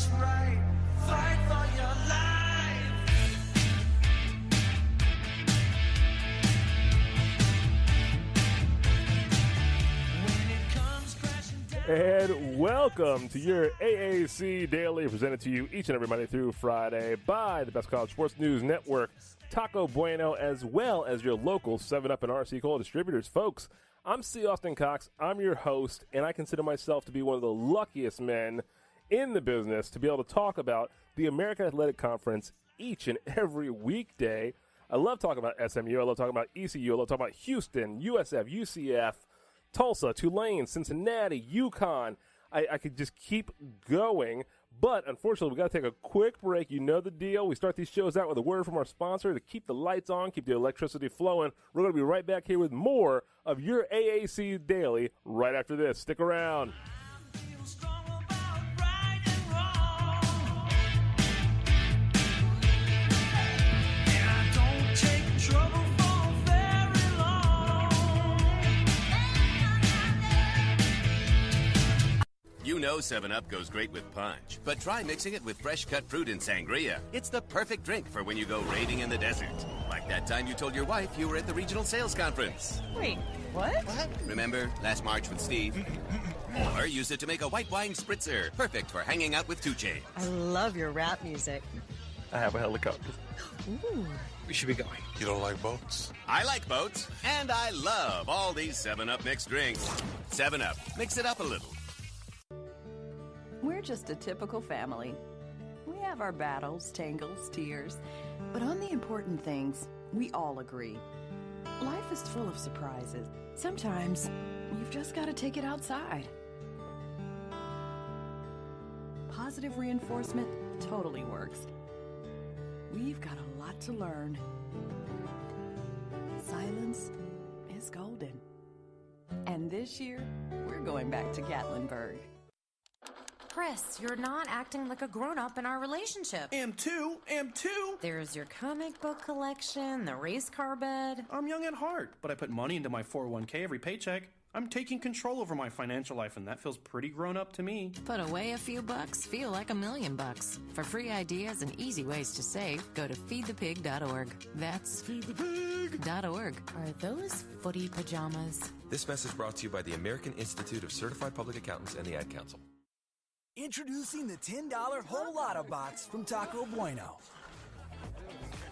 what's right. Fight for your life. And welcome to your AAC Daily, presented to you each and every Monday through Friday by the best college sports news network, Taco Bueno, as well as your local 7-Up and RC Cola distributors. Folks, I'm C. Austin Cox. I'm your host, and I consider myself to be one of the luckiest men in the business to be able to talk about the American Athletic Conference each and every weekday. I love talking about SMU. I love talking about ECU. I love talking about Houston, USF, UCF, Tulsa, Tulane, Cincinnati, UConn. I could just keep going, but unfortunately, we got to take a quick break. You know the deal. We start these shows out with a word from our sponsor to keep the lights on, keep the electricity flowing. We're going to be right back here with more of your AAC Daily right after this. Stick around. You know 7-Up goes great with punch, but try mixing it with fresh-cut fruit and sangria. It's the perfect drink for when you go raiding in the desert. Like that time you told your wife you were at the regional sales conference. Wait, what? Remember, last March with Steve? Or use it to make a white wine spritzer, perfect for hanging out with 2 Chainz. I love your rap music. I have a helicopter. Ooh. We should be going. You don't like boats? I like boats, and I love all these 7-Up mixed drinks. 7-Up, mix it up a little. We're just a typical family. We have our battles, tangles, tears, but on the important things, we all agree. Life is full of surprises. Sometimes, you've just got to take it outside. Positive reinforcement totally works. We've got a lot to learn. Silence is golden. And this year, we're going back to Gatlinburg. Chris, you're not acting like a grown-up in our relationship. Am too. There's your comic book collection, the race car bed. I'm young at heart, but I put money into my 401k every paycheck. I'm taking control over my financial life, and that feels pretty grown up to me. Put away a few bucks, feel like $1 million. For free ideas and easy ways to save, go to feedthepig.org. That's feedthepig.org. Are those footy pajamas? This message brought to you by the American Institute of Certified Public Accountants and the Ad Council. Introducing the $10 Whole Lotta Box from Taco Bueno.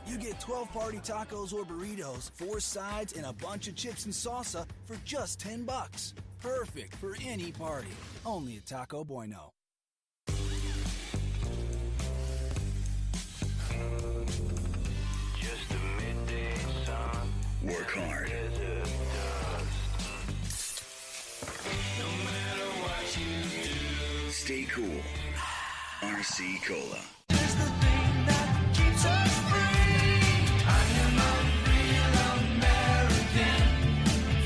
You get 12 party tacos or burritos, 4 sides, and a bunch of chips and salsa for just $10. Perfect for any party. Only at Taco Bueno. Just a midday sun. Work hard. No matter what you do. Stay cool. RC Cola. It's the thing that keeps us free. I am a real American.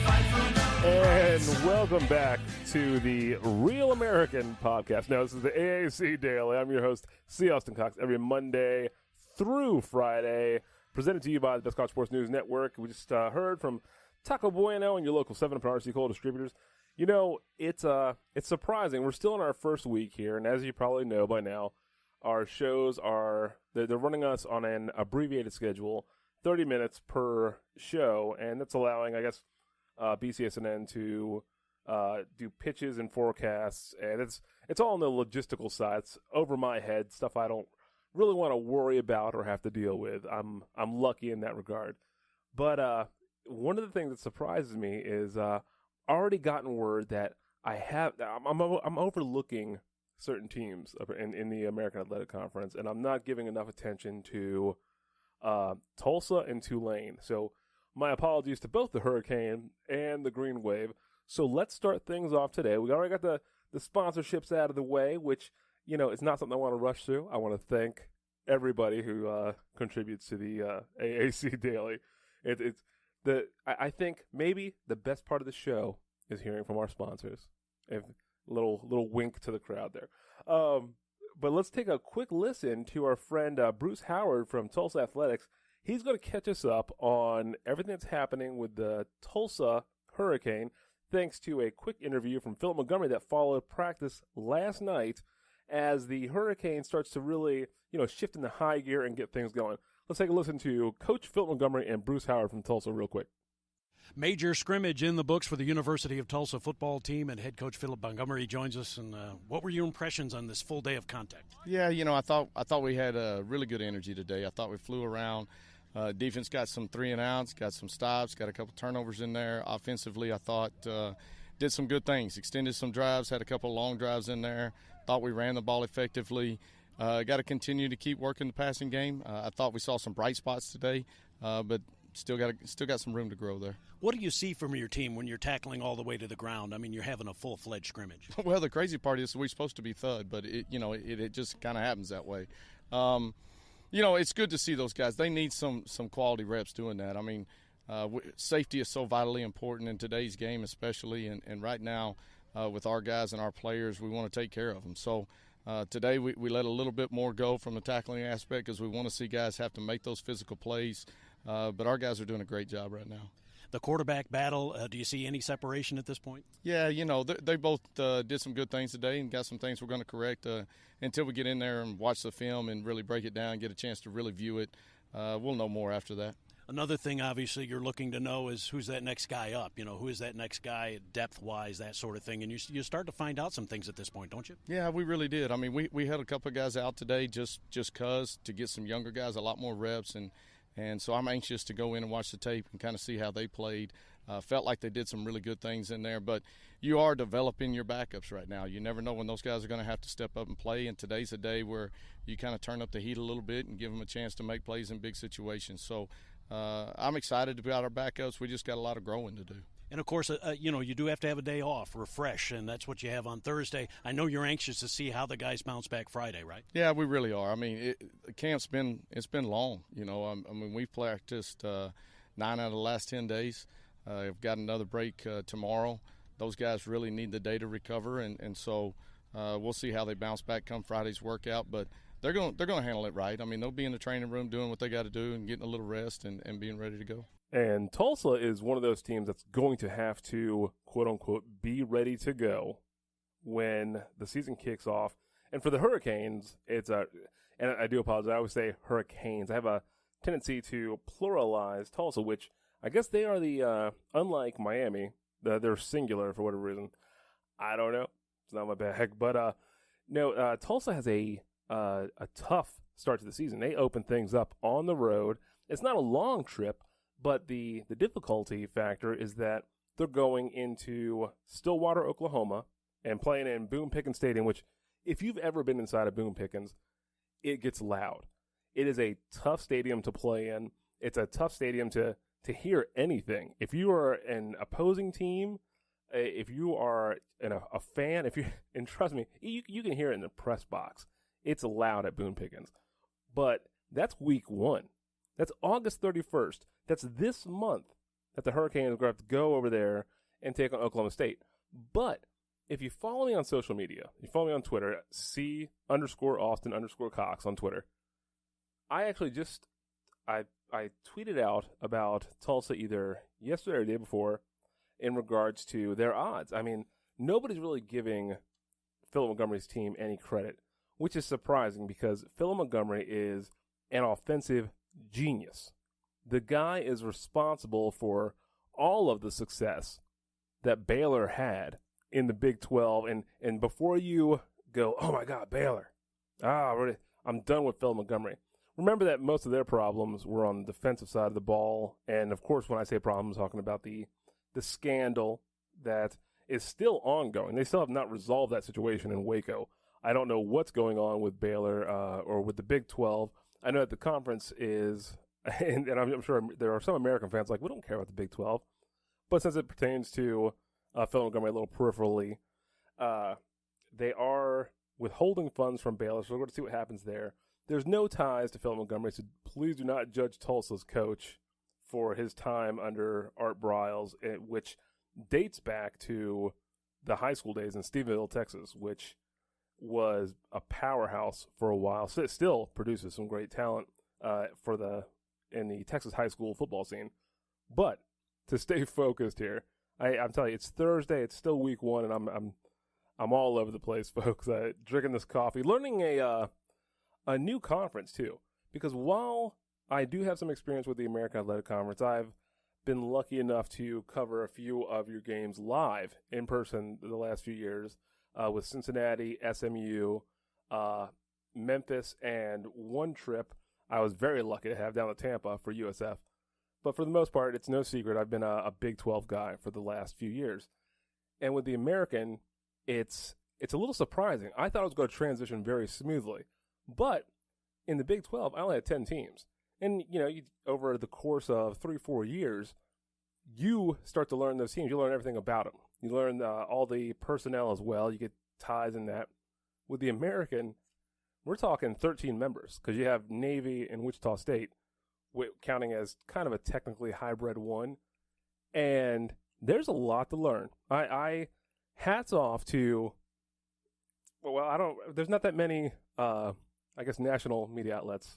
Fight for the And welcome back to the Real American Podcast. Now, this is the AAC Daily. I'm your host, C. Austin Cox, every Monday through Friday, presented to you by the Best College Sports News Network. We just heard from Taco Bueno and your local 7-Up and RC Cola distributors. You know, it's surprising. We're still in our first week here, and as you probably know by now, our shows they're running us on an abbreviated schedule, 30 minutes per show, and that's allowing, I guess, BCSNN to do pitches and forecasts, and it's all on the logistical side. It's over my head, stuff I don't really want to worry about or have to deal with. I'm lucky in that regard. But one of the things that surprises me is already gotten word that I'm overlooking certain teams in the American Athletic Conference, and I'm not giving enough attention to Tulsa and Tulane. So my apologies to both the Hurricane and the Green Wave. So let's start things off today. We already got the sponsorships out of the way, which, you know, it's not something I want to rush through. I want to thank everybody who contributes to the AAC Daily. I think maybe the best part of the show is hearing from our sponsors. If little wink to the crowd there. But let's take a quick listen to our friend Bruce Howard from Tulsa Athletics. He's going to catch us up on everything that's happening with the Tulsa Hurricane, thanks to a quick interview from Philip Montgomery that followed practice last night. as the Hurricane starts to really, shift into high gear and get things going. Let's take a listen to Coach Philip Montgomery and Bruce Howard from Tulsa real quick. Major scrimmage in the books for the University of Tulsa football team, and head coach Philip Montgomery joins us. And what were your impressions on this full day of contact? Yeah, I thought we had a really good energy today. I thought we flew around. Defense got some 3-and-outs, got some stops, got a couple turnovers in there. Offensively, I thought did some good things, extended some drives, had a couple long drives in there. Thought we ran the ball effectively. Got to continue to keep working the passing game. I thought we saw some bright spots today, but still got some room to grow there. What do you see from your team when you're tackling all the way to the ground? I mean, you're having a full-fledged scrimmage. Well, the crazy part is we're supposed to be thud, but it just kind of happens that way. It's good to see those guys. They need some quality reps doing that. I mean, safety is so vitally important in today's game, especially, and right now with our guys and our players, we want to take care of them. So today we let a little bit more go from the tackling aspect because we want to see guys have to make those physical plays. But our guys are doing a great job right now. The quarterback battle, do you see any separation at this point? Yeah, they both did some good things today and got some things we're going to correct until we get in there and watch the film and really break it down and get a chance to really view it. We'll know more after that. Another thing, obviously, you're looking to know is who's that next guy up. Who is that next guy depth-wise, that sort of thing. And you start to find out some things at this point, don't you? Yeah, we really did. I mean, we had a couple of guys out today just cause to get some younger guys a lot more reps and so I'm anxious to go in and watch the tape and kind of see how they played. Felt like they did some really good things in there. But you are developing your backups right now. You never know when those guys are going to have to step up and play. And today's a day where you kind of turn up the heat a little bit and give them a chance to make plays in big situations. So I'm excited about our backups. We just got a lot of growing to do. And, of course, you do have to have a day off, refresh, and that's what you have on Thursday. I know you're anxious to see how the guys bounce back Friday, right? Yeah, we really are. I mean, the camp's been long. I mean, we've practiced 9 out of the last 10 days. We've got another break tomorrow. Those guys really need the day to recover, and so we'll see how they bounce back come Friday's workout. But they're going to handle it right. I mean, they'll be in the training room doing what they got to do and getting a little rest and being ready to go. And Tulsa is one of those teams that's going to have to, quote-unquote, be ready to go when the season kicks off. And for the Hurricanes, and I do apologize, I always say Hurricanes. I have a tendency to pluralize Tulsa, which I guess they are the, unlike Miami, they're singular for whatever reason. I don't know. It's not my bag. But, no, Tulsa has a tough start to the season. They open things up on the road. It's not a long trip. But the difficulty factor is that they're going into Stillwater, Oklahoma, and playing in Boone Pickens Stadium, which, if you've ever been inside of Boone Pickens, it gets loud. It is a tough stadium to play in. It's a tough stadium to hear anything. If you are an opposing team, if you are a fan, and trust me, you can hear it in the press box. It's loud at Boone Pickens. But that's week 1. That's August 31st. That's this month that the Hurricanes are going to have to go over there and take on Oklahoma State. But if you follow me on social media, you follow me on Twitter, C_Austin_Cox on Twitter, I actually I tweeted out about Tulsa either yesterday or the day before in regards to their odds. I mean, nobody's really giving Philip Montgomery's team any credit, which is surprising because Philip Montgomery is an offensive genius. The guy is responsible for all of the success that Baylor had in the Big 12. And before you go, oh my God, Baylor, I'm done with Phil Montgomery. Remember that most of their problems were on the defensive side of the ball. And of course, when I say problems, I'm talking about the scandal that is still ongoing. They still have not resolved that situation in Waco. I don't know what's going on with Baylor or with the Big 12. I know that the conference is, and I'm sure there are some American fans like, we don't care about the Big 12. But since it pertains to Phil Montgomery a little peripherally, they are withholding funds from Baylor, so we're going to see what happens there. There's no ties to Phil Montgomery, so please do not judge Tulsa's coach for his time under Art Briles, which dates back to the high school days in Stephenville, Texas, which was a powerhouse for a while. So it still produces some great talent in the Texas high school football scene. But to stay focused here, I'm telling you, it's Thursday. It's still week 1, and I'm all over the place, folks. Drinking this coffee, learning a new conference too. Because while I do have some experience with the American Athletic Conference, I've been lucky enough to cover a few of your games live in person the last few years with Cincinnati, SMU, Memphis, and one trip I was very lucky to have down to Tampa for USF. But for the most part, it's no secret I've been a Big 12 guy for the last few years. And with the American, it's a little surprising. I thought it was going to transition very smoothly. But in the Big 12, I only had 10 teams. And, over the course of 3-4 years, you start to learn those teams. You learn everything about them. You learn all the personnel as well. You get ties in that. With the American, we're talking 13 members because you have Navy and Wichita State counting as kind of a technically hybrid one. And there's a lot to learn. I hats off to, there's not that many, national media outlets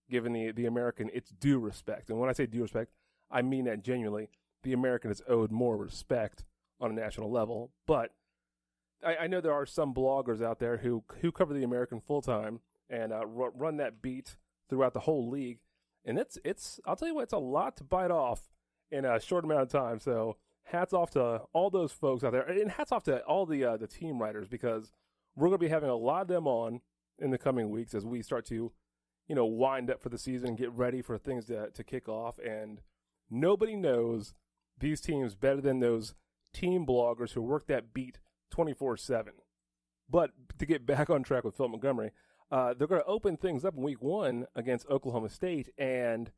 giving the American its due respect. And when I say due respect, I mean that genuinely. The American is owed more respect on a national level. But I know there are some bloggers out there who cover the American full-time and run that beat throughout the whole league. And I'll tell you what, it's a lot to bite off in a short amount of time. So hats off to all those folks out there. And hats off to all the team writers, because we're going to be having a lot of them on in the coming weeks as we start to, wind up for the season and get ready for things to kick off. And nobody knows these teams better than those team bloggers who work that beat 24/7. But to get back on track with Philip Montgomery, they're going to open things up in week 1 against Oklahoma State. And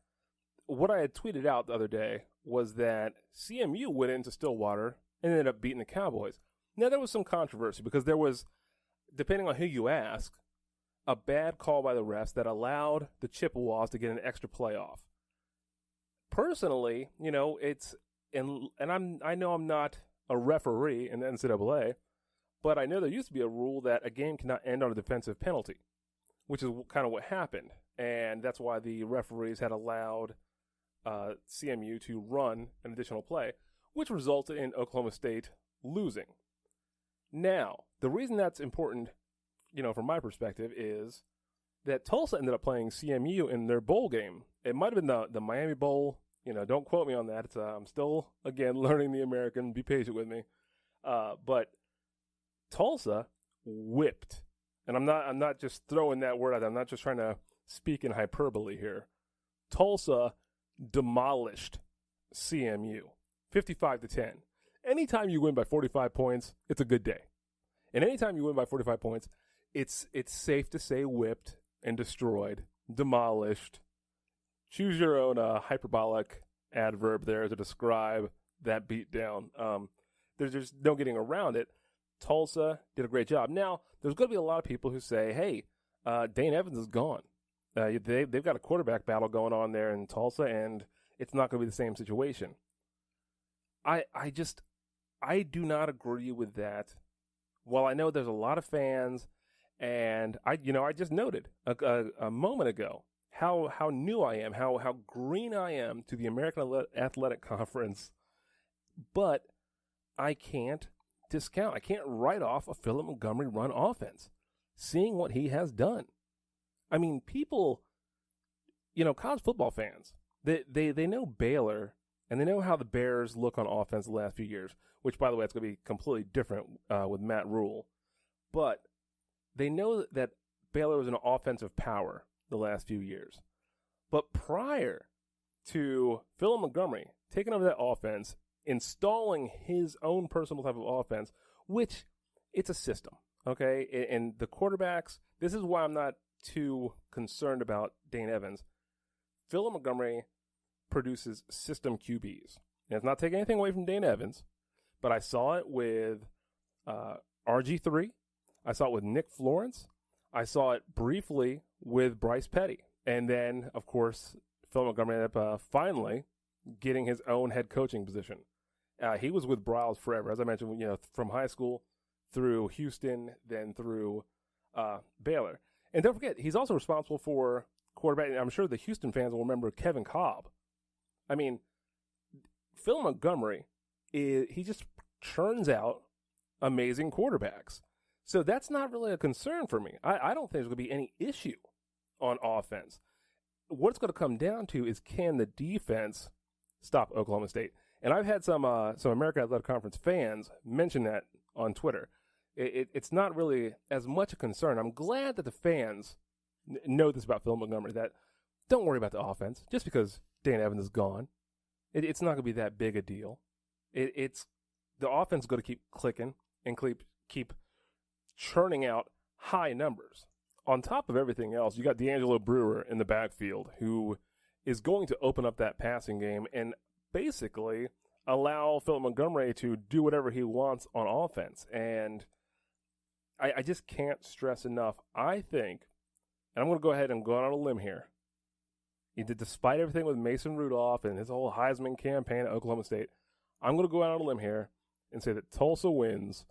what I had tweeted out the other day was that CMU went into Stillwater and ended up beating the Cowboys. Now, there was some controversy because there was, depending on who you ask, a bad call by the refs that allowed the Chippewas to get an extra playoff. Personally, I know I'm not a referee in the NCAA, but I know there used to be a rule that a game cannot end on a defensive penalty, which is kind of what happened. And that's why the referees had allowed CMU to run an additional play, which resulted in Oklahoma State losing. Now, the reason that's important, from my perspective, is that Tulsa ended up playing CMU in their bowl game. It might have been the Miami Bowl. Don't quote me on that. I'm still, again, learning the American. Be patient with me. But Tulsa whipped, and I'm not just throwing that word out there. I'm not just trying to speak in hyperbole here. Tulsa demolished CMU, 55-10. Anytime you win by 45 points, it's a good day. And anytime you win by 45 points, it's safe to say whipped and destroyed, demolished. Choose your own hyperbolic adverb there to describe that beatdown. There's just no getting around it. Tulsa did a great job. Now, there's going to be a lot of people who say, hey, Dane Evans is gone. They've got a quarterback battle going on there in Tulsa, and it's not going to be the same situation. I do not agree with that. While I know there's a lot of fans, and I just noted a moment ago how new I am, how green I am to the American Athletic Conference, but I can't discount. I can't write off a Philip Montgomery run offense, seeing what he has done. I mean, people, college football fans, they know Baylor, and they know how the Bears look on offense the last few years, which, by the way, it's going to be completely different with Matt Rule. But they know that Baylor was an offensive power the last few years. But prior to Philip Montgomery taking over that offense, installing his own personal type of offense, which it's a system, okay? And the quarterbacks, this is why I'm not too concerned about Dane Evans. Philip Montgomery produces system QBs. And it's not taking anything away from Dane Evans, but I saw it with RG3. I saw it with Nick Florence. I saw it briefly with Bryce Petty. And then, of course, Phil Montgomery ended up finally getting his own head coaching position. He was with Briles forever, as I mentioned, from high school through Houston, then through Baylor. And don't forget, he's also responsible for quarterback. I'm sure the Houston fans will remember Kevin Cobb. I mean, Phil Montgomery, he just churns out amazing quarterbacks. So that's not really a concern for me. I don't think there's going to be any issue on offense. What it's going to come down to is, can the defense stop Oklahoma State? And I've had some American Athletic Conference fans mention that on Twitter. It's not really as much a concern. I'm glad that the fans know this about Philip Montgomery, that don't worry about the offense. Just because Dan Evans is gone, it's not going to be that big a deal. It's the offense is going to keep clicking and keep churning out high numbers. On top of everything else, you got D'Angelo Brewer in the backfield, who is going to open up that passing game and basically allow Philip Montgomery to do whatever he wants on offense. And I just can't stress enough. I think, and I'm going to go ahead and go out on a limb here, despite everything with Mason Rudolph and his whole Heisman campaign at Oklahoma State, I'm going to go out on a limb here and say that Tulsa wins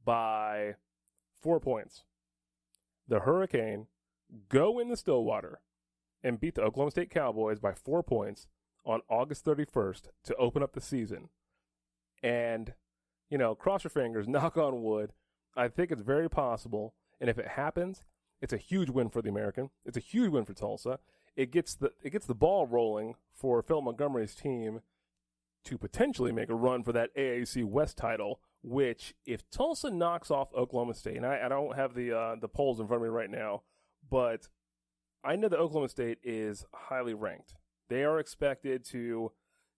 by 4 points. The Hurricane go in the Stillwater and beat the Oklahoma State Cowboys by 4 points on August 31st to open up the season. And, cross your fingers, knock on wood. I think it's very possible. And if it happens, it's a huge win for the American. It's a huge win for Tulsa. It gets the ball rolling for Philip Montgomery's team to potentially make a run for that AAC West title, which, if Tulsa knocks off Oklahoma State, and I don't have the polls in front of me right now, but I know that Oklahoma State is highly ranked. They are expected to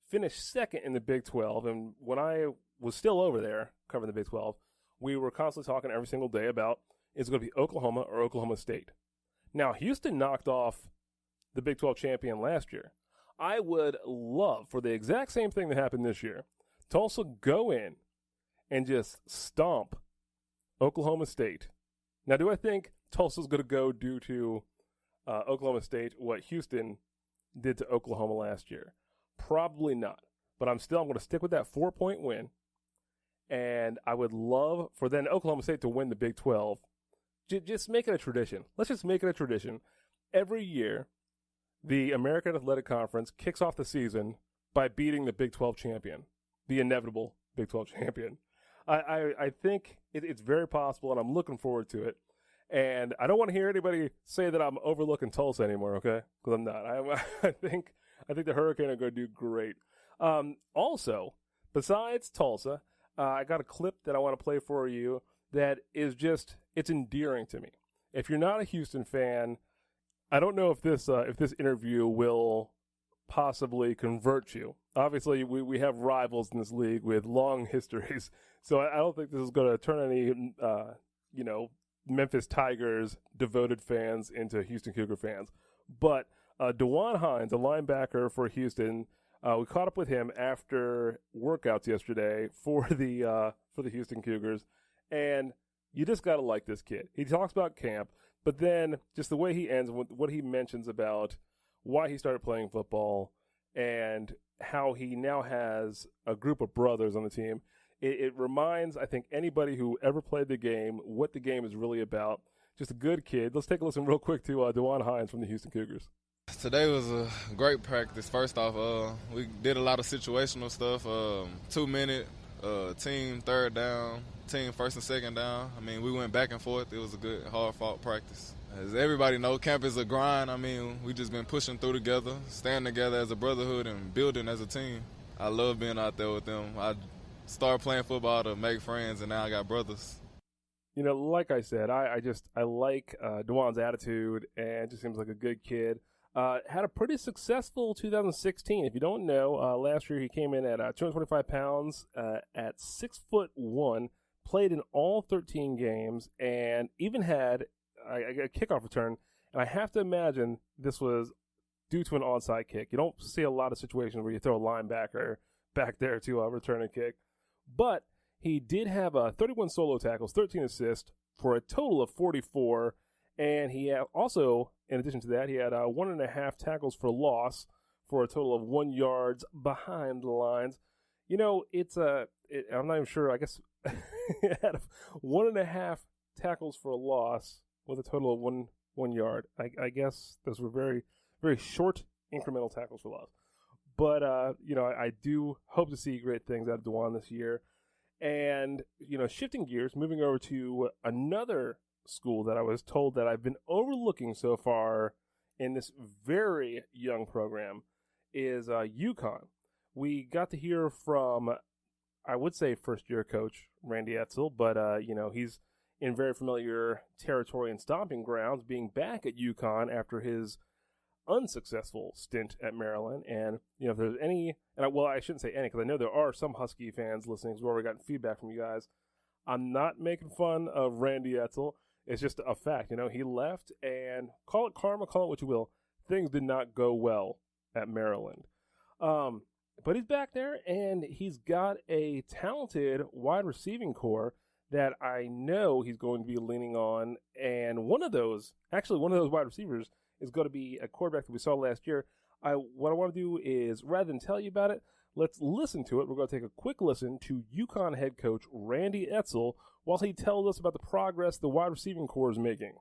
finish second in the Big 12, and when I was still over there covering the Big 12, we were constantly talking every single day about, is it going to be Oklahoma or Oklahoma State? Now, Houston knocked off the Big 12 champion last year. I would love for the exact same thing that happened this year. Tulsa go in and just stomp Oklahoma State. Now, do I think Tulsa's going to go due to Oklahoma State what Houston did to Oklahoma last year? Probably not. But I'm going to stick with that 4-point win. And I would love for then Oklahoma State to win the Big 12. Just make it a tradition. Let's just make it a tradition. Every year, the American Athletic Conference kicks off the season by beating the Big 12 champion, the inevitable Big 12 champion. I think it's very possible, and I'm looking forward to it. And I don't want to hear anybody say that I'm overlooking Tulsa anymore, okay? Because I'm not. I think the Hurricane are going to do great. Also, besides Tulsa, I got a clip that I want to play for you that is it's endearing to me. If you're not a Houston fan, I don't know if this interview will possibly convert you. Obviously, we have rivals in this league with long histories, so I don't think this is going to turn any Memphis Tigers devoted fans into Houston Cougar fans. But D'Juan Hines, a linebacker for Houston, we caught up with him after workouts yesterday for the Houston Cougars, and you just got to like this kid. He talks about camp, but then just the way he ends with what he mentions about why he started playing football and how he now has a group of brothers on the team. It reminds, I think, anybody who ever played the game what the game is really about. Just a good kid. Let's take a listen real quick to D'Juan Hines from the Houston Cougars. Today was a great practice. First off, we did a lot of situational stuff. 2-minute, team third down, team first and second down. I mean, we went back and forth. It was a good, hard-fought practice. As everybody knows, camp is a grind. I mean, we just been pushing through together, staying together as a brotherhood and building as a team. I love being out there with them. I started playing football to make friends, and now I got brothers. Like I said, I like D'Juan's attitude, and just seems like a good kid. Had a pretty successful 2016. If you don't know, last year he came in at 225 pounds at 6'1", played in all 13 games, and even had a kickoff return. And I have to imagine this was due to an onside kick. You don't see a lot of situations where you throw a linebacker back there to return a kick. But he did have 31 solo tackles, 13 assists for a total of 44. And he also, in addition to that, he had 1.5 tackles for loss for a total of 1 yard behind the lines. I'm not even sure. I guess he had 1.5 tackles for a loss with a total of 1 yard. I guess those were very, very short incremental tackles for loss. But, I do hope to see great things out of D'Juan this year. And, shifting gears, moving over to another school that I was told that I've been overlooking so far in this very young program is UConn. We got to hear from, I would say, first-year coach Randy Edsall, but, he's in very familiar territory and stomping grounds, being back at UConn after his unsuccessful stint at Maryland. And, if there's any, I shouldn't say any, because I know there are some Husky fans listening, because we've already gotten feedback from you guys. I'm not making fun of Randy Edsall. It's just a fact. He left, and call it karma, call it what you will. Things did not go well at Maryland. But he's back there, and he's got a talented wide receiving core that I know he's going to be leaning on. And one of those wide receivers is going to be a quarterback that we saw last year. What I want to do is, rather than tell you about it, let's listen to it. We're going to take a quick listen to UConn head coach Randy Edsall while he tells us about the progress the wide receiving core is making.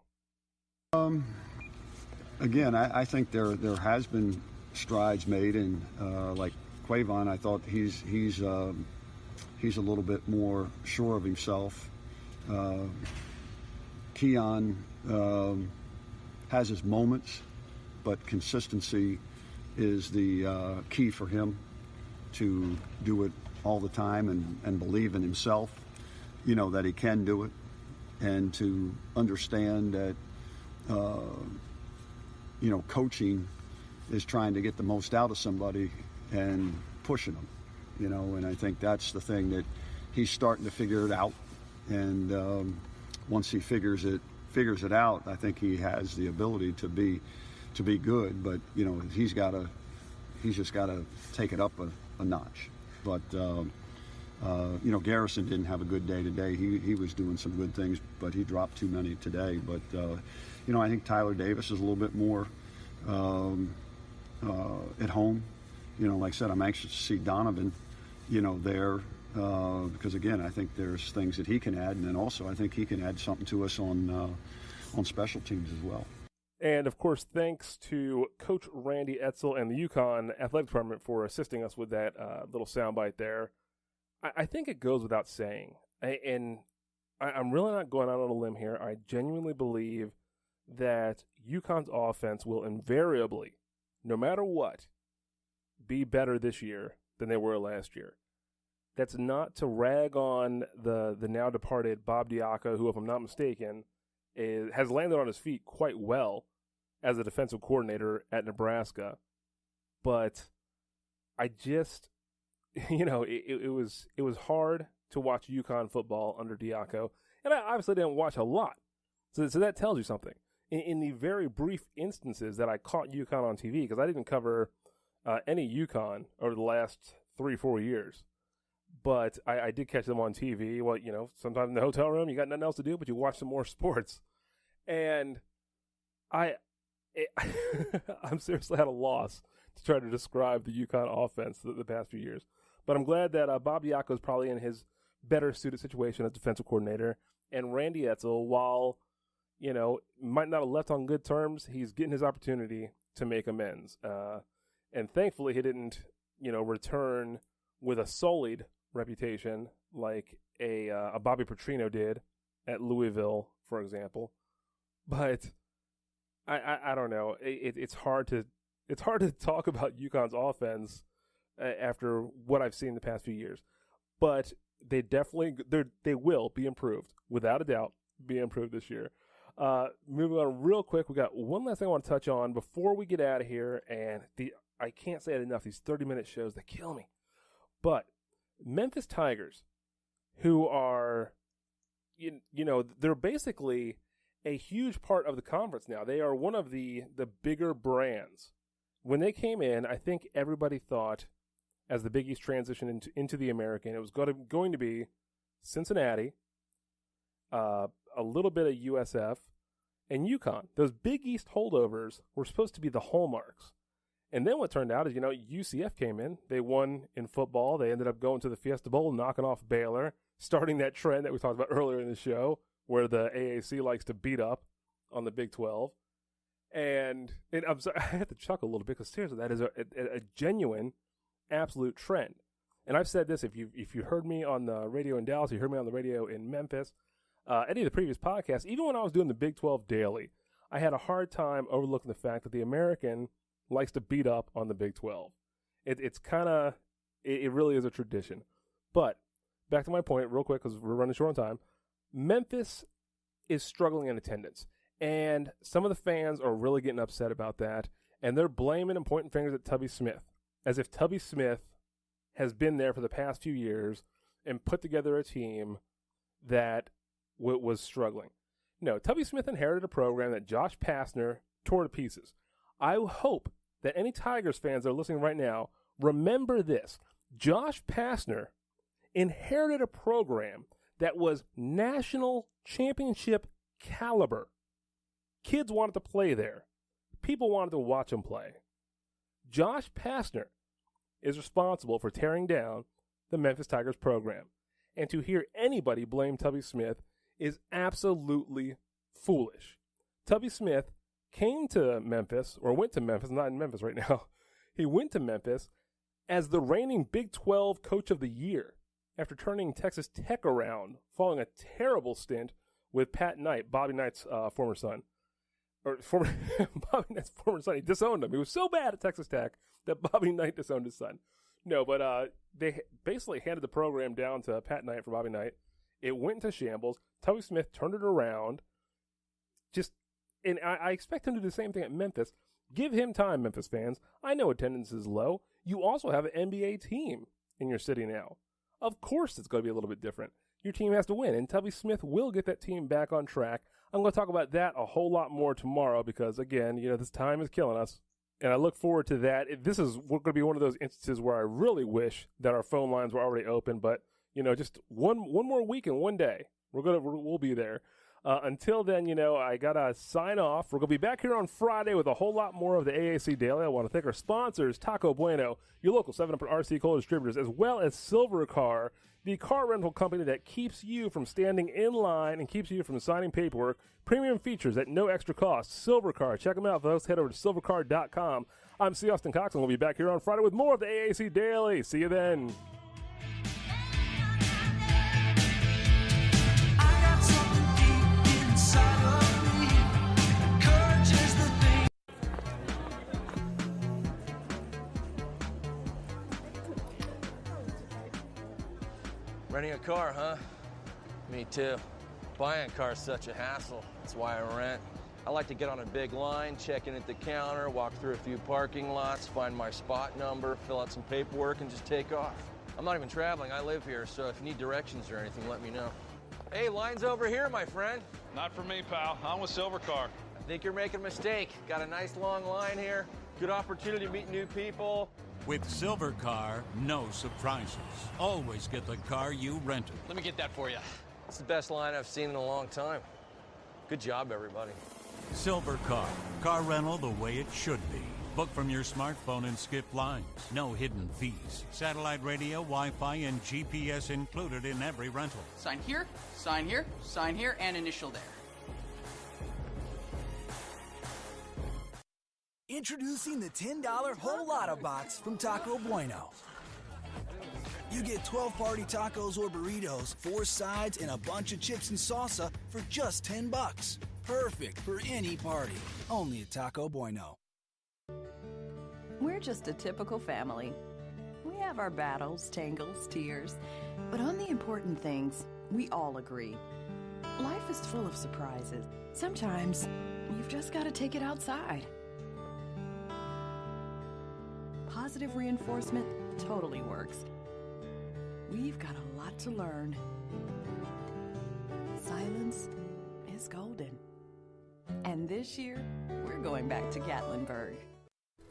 Again, I think there has been strides made, and like Quavon, I thought he's a little bit more sure of himself. Keon has his moments, but consistency is the key for him to do it all the time and believe in himself, that he can do it, and to understand that, coaching is trying to get the most out of somebody and pushing them, and I think that's the thing that he's starting to figure it out. And once he figures it out, I think he has the ability to be good. But he's just got to take it up a notch. But Garrison didn't have a good day today. He was doing some good things, but he dropped too many today. But I think Tyler Davis is a little bit more at home. Like I said, I'm anxious to see Donovan, there. Because again, I think there's things that he can add, and then also I think he can add something to us on special teams as well. And of course, thanks to Coach Randy Edsall and the UConn athletic department for assisting us with that little soundbite there. I think it goes without saying, and I'm really not going out on a limb here. I genuinely believe that UConn's offense will invariably, no matter what, be better this year than they were last year. That's not to rag on the now departed Bob Diaco, who, if I'm not mistaken, has landed on his feet quite well as a defensive coordinator at Nebraska. But I just, it was hard to watch UConn football under Diaco, and I obviously didn't watch a lot. So that tells you something. In the very brief instances that I caught UConn on TV, because I didn't cover any UConn over the last 3-4 years. But I did catch them on TV. Well, sometimes in the hotel room, you got nothing else to do, but you watch some more sports. And I'm seriously at a loss to try to describe the UConn offense the past few years. But I'm glad that Bob Diaco is probably in his better suited situation as defensive coordinator. And Randy Edsall, while, might not have left on good terms, he's getting his opportunity to make amends. And thankfully, he didn't, return with a sullied reputation like a Bobby Petrino did at Louisville, for example. But I don't know. It's hard to talk about UConn's offense after what I've seen the past few years. But they will be improved, without a doubt. Be improved this year. Moving on real quick, we got one last thing I want to touch on before we get out of here, and I can't say it enough. These 30-minute shows, they kill me. But Memphis Tigers, who are, they're basically a huge part of the conference now. They are one of the bigger brands. When they came in, I think everybody thought, as the Big East transitioned into the American, it was going to be Cincinnati, a little bit of USF, and UConn. Those Big East holdovers were supposed to be the hallmarks. And then what turned out is, UCF came in. They won in football. They ended up going to the Fiesta Bowl, knocking off Baylor, starting that trend that we talked about earlier in the show, where the AAC likes to beat up on the Big 12. And I'm sorry, I had to chuckle a little bit, because seriously, that is a genuine, absolute trend. And I've said this, if you heard me on the radio in Dallas, you heard me on the radio in Memphis, any of the previous podcasts, even when I was doing the Big 12 Daily, I had a hard time overlooking the fact that the American likes to beat up on the Big 12. It's kind of, it really is a tradition. But back to my point real quick, because we're running short on time. Memphis is struggling in attendance, and some of the fans are really getting upset about that, and they're blaming and pointing fingers at Tubby Smith, as if Tubby Smith has been there for the past few years and put together a team that was struggling. No, Tubby Smith inherited a program that Josh Pastner tore to pieces. I hope that any Tigers fans that are listening right now remember this. Josh Pastner inherited a program that was national championship caliber. Kids wanted to play there. People wanted to watch him play. Josh Pastner is responsible for tearing down the Memphis Tigers program. And to hear anybody blame Tubby Smith is absolutely foolish. Tubby Smith came to Memphis, or went to Memphis, not in Memphis right now. He went to Memphis as the reigning Big 12 Coach of the Year after turning Texas Tech around, following a terrible stint with Pat Knight, Bobby Knight's former son. Bobby Knight's former son. He disowned him. He was so bad at Texas Tech that Bobby Knight disowned his son. No, but they basically handed the program down to Pat Knight for Bobby Knight. It went into shambles. Tubby Smith turned it around. And I expect him to do the same thing at Memphis. Give him time, Memphis fans. I know attendance is low. You also have an NBA team in your city now. Of course it's going to be a little bit different. Your team has to win, and Tubby Smith will get that team back on track. I'm going to talk about that a whole lot more tomorrow because, again, this time is killing us. And I look forward to that. This is going to be one of those instances where I really wish that our phone lines were already open. But, just one more week and one day, we'll be there. Until then, I got to sign off. We're going to be back here on Friday with a whole lot more of the AAC Daily. I want to thank our sponsors, Taco Bueno, your local 7-Up and RC Cola distributors, as well as Silver Car, the car rental company that keeps you from standing in line and keeps you from signing paperwork. Premium features at no extra cost. Silver Car. Check them out, folks. Head over to silvercar.com. I'm C. Austin Cox, and we'll be back here on Friday with more of the AAC Daily. See you then. Renting a car, huh? Me too. Buying a car is such a hassle. That's why I rent. I like to get on a big line, check in at the counter, walk through a few parking lots, find my spot number, fill out some paperwork, and just take off. I'm not even traveling. I live here, so if you need directions or anything, let me know. Hey, line's over here, my friend. Not for me, pal. I'm with Silver Car. I think you're making a mistake. Got a nice long line here. Good opportunity to meet new people. With Silver Car, no surprises. Always get the car you rented. Let me get that for you. It's the best line I've seen in a long time. Good job, everybody. Silver Car. Car rental the way it should be. Book from your smartphone and skip lines. No hidden fees. Satellite radio, Wi-Fi, and GPS included in every rental. Sign here, sign here, sign here, and initial there. Introducing the $10 Whole Lotta Box from Taco Bueno. You get 12 party tacos or burritos, 4 sides, and a bunch of chips and salsa for just $10. Perfect for any party. Only at Taco Bueno. We're just a typical family. We have our battles, tangles, tears, but on the important things, we all agree. Life is full of surprises. Sometimes you've just got to take it outside. Positive reinforcement totally works. We've got a lot to learn. Silence is golden. And this year, we're going back to Gatlinburg.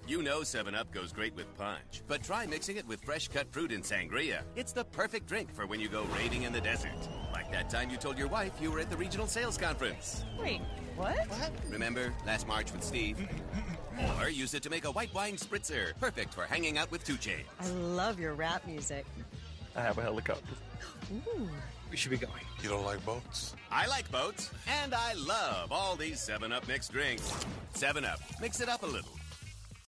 7-Up goes great with punch, but try mixing it with fresh cut fruit and sangria. It's the perfect drink for when you go raiding in the desert. Like that time you told your wife you were at the regional sales conference. Wait, what? Remember, last March with Steve? Or use it to make a white wine spritzer, perfect for hanging out with 2 Chainz. I love your rap music. I have a helicopter. Ooh. We should be going. You don't like boats? I like boats, and I love all these 7-Up mixed drinks. 7-Up, mix it up a little.